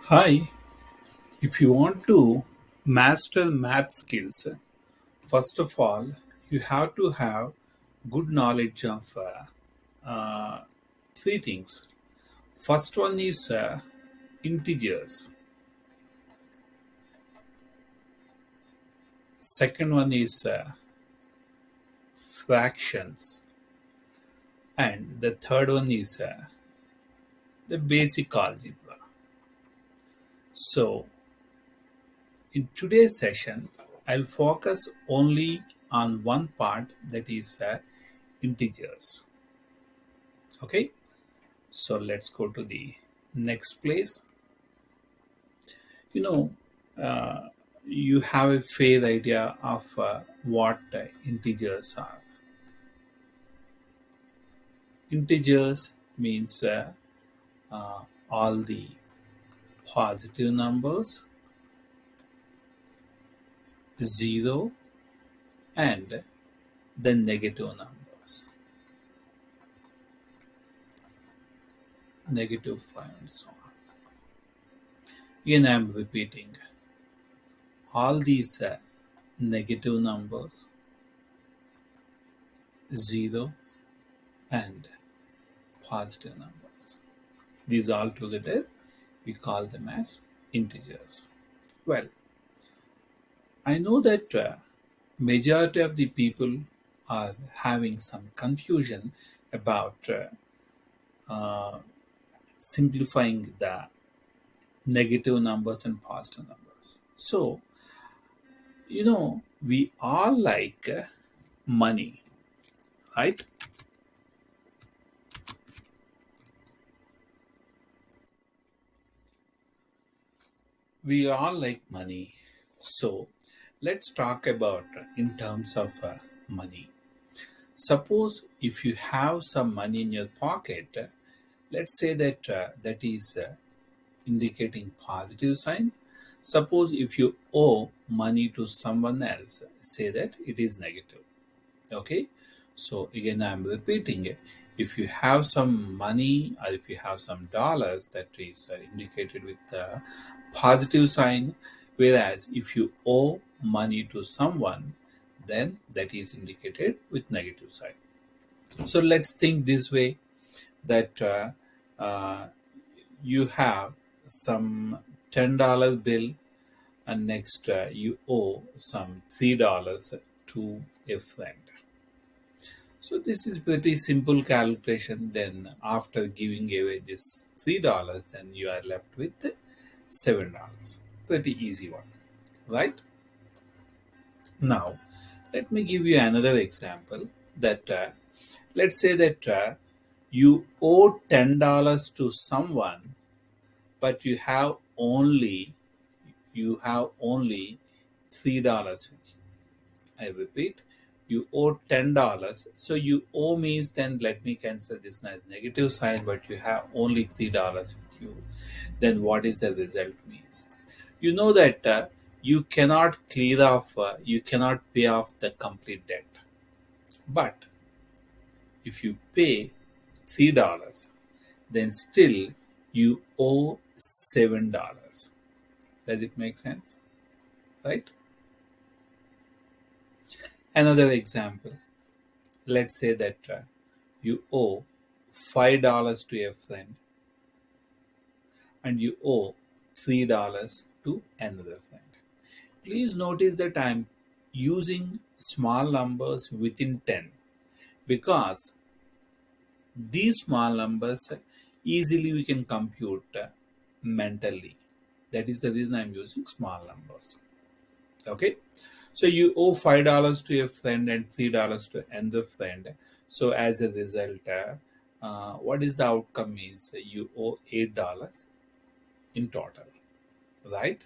Hi, if you want to master math skills, first of all, you have to have good knowledge of three things. First one is integers, second one is fractions, and the third one is the basic algebra. So, in today's session, I'll focus only on one part, that is integers. Okay. So let's go to the next place. You know, uh, you have a fair idea of what integers are. Integers means uh, all the positive numbers, zero, and the negative numbers, negative 5 and so on. Again, I'm repeating all these negative numbers, zero, and positive numbers. These all together we call them as integers. Well, I know that majority of the people are having some confusion about uh, simplifying the negative numbers and positive numbers. So, we all like money, right? We all like money. So, let's talk about in terms of money. Suppose if you have some money in your pocket, let's say that that is indicating positive sign. Suppose if you owe money to someone else, say that it is negative. Okay. So again, I'm repeating it. If you have some money or if you have some dollars, that is indicated with the positive sign. Whereas if you owe money to someone, then that is indicated with negative sign. So let's think this way, that uh, you have some $10 bill, and next you owe some $3 to a friend. So this is pretty simple calculation. Then after giving away this $3, then you are left with $7. Pretty easy one, right? Now let me give you another example, that let's say that you owe $10 to someone, but you have only $3 with you. I repeat, you owe $10. So you owe means, then let me consider this as negative sign, but you have only $3 with you. Then what is the result means? You know that you cannot pay off the complete debt. But if you pay $3, then still you owe $7. Does it make sense? Right? Another example. Let's say that you owe $5 to a friend, and you owe $3 to another friend. Please notice that I'm using small numbers within 10, because these small numbers easily we can compute mentally. That is the reason I'm using small numbers. Okay. So you owe $5 to a friend and $3 to another friend. So as a result, what is the outcome is you owe $8 in total, right?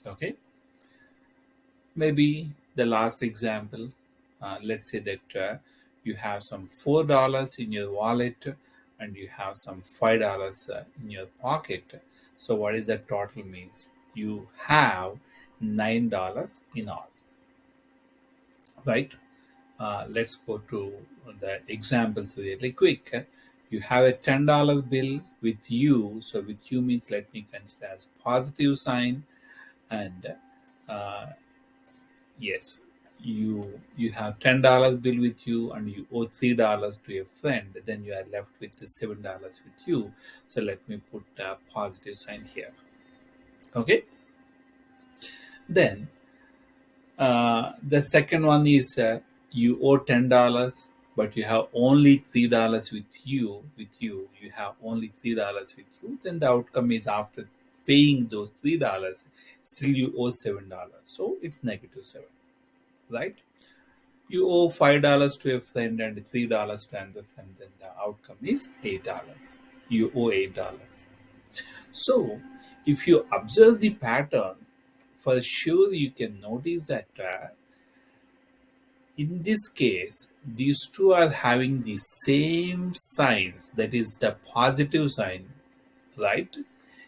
Okay. Maybe the last example. Let's say that you have some $4 in your wallet, and you have some $5 in your pocket. So what is the total means? You have $9 in all, right? Let's go to the examples really quick. You have a $10 bill with you. So with you means let me consider as positive sign. And yes, you have $10 bill with you and you owe $3 to your friend. Then you are left with the $7 with you. So let me put a positive sign here. Okay. Then the second one is you owe $10, but you have only $3 with you. You have only $3 with you. Then the outcome is after paying those $3, still you owe $7. So it's -7, right? You owe $5 to a friend and $3 to another friend. Then the outcome is $8. You owe $8. So if you observe the pattern, for sure you can notice that in this case, these two are having the same signs, that is the positive sign, right?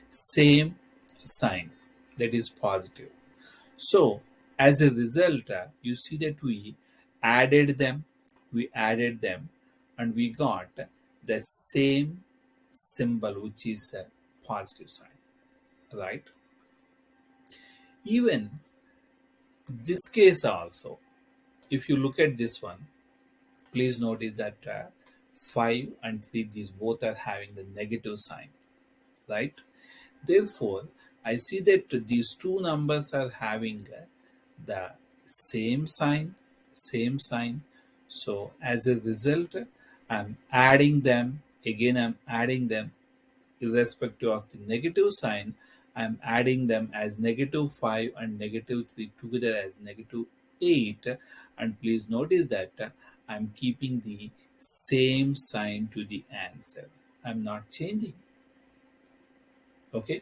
Same sign, that is positive. So, as a result, you see that we added them, and we got the same symbol, which is a positive sign, right? Even this case also, if you look at this one, please notice that 5 and 3, these both are having the negative sign, right? Therefore, I see that these two numbers are having the same sign, same sign. So, as a result, I'm adding them, again, I'm adding them irrespective of the negative sign. I'm adding them as -5 and -3 together as -8. And please notice that I'm keeping the same sign to the answer. I'm not changing. Okay.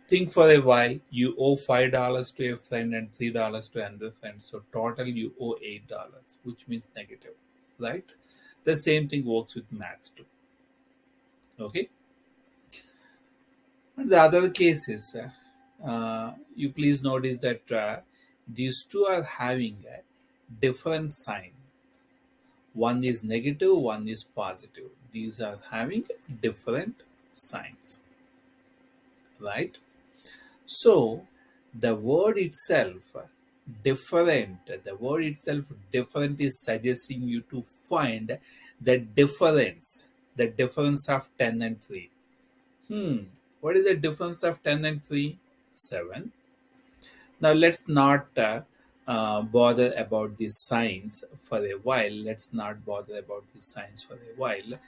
Think for a while. You owe $5 to a friend and $3 to another friend. So total you owe $8, which means negative, right? The same thing works with math too. Okay. And the other cases, you please notice that these two are having a different sign. One is negative, one is positive. These are having different signs, right? So the word itself different is suggesting you to find the difference of 10 and 3. What is the difference of 10 and 3? 7. Now let's not bother about these signs for a while. Let's not bother about these signs for a while.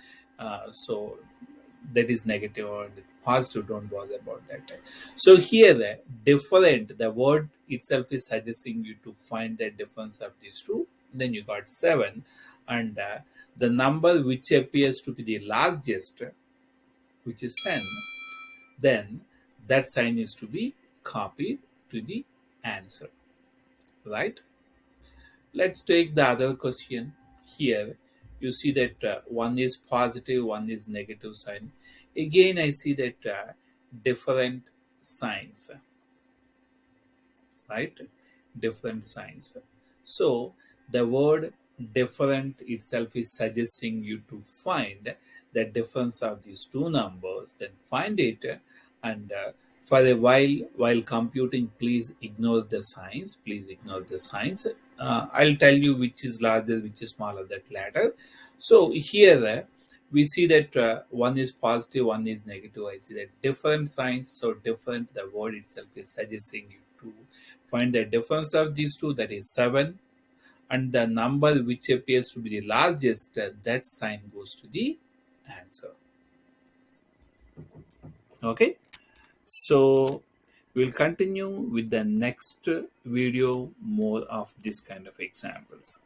So that is negative or positive. Don't bother about that. So here, the word itself is suggesting you to find the difference of these two. Then you got 7, and the number which appears to be the largest, which is 10. Then that sign is to be copied to the answer, right? Let's take the other question. Here you see that one is positive, one is negative sign. Again I see that different signs, right? Different signs. So the word different itself is suggesting you to find the difference of these two numbers. Then find it, and for a while computing, please ignore the signs. Please ignore the signs. I'll tell you which is larger, which is smaller, that later. So here we see that one is positive, one is negative. I see that different signs. So different, the word itself is suggesting you to find the difference of these two, that is 7, and the number which appears to be the largest, that sign goes to the answer. Okay, so we'll continue with the next video more of this kind of examples.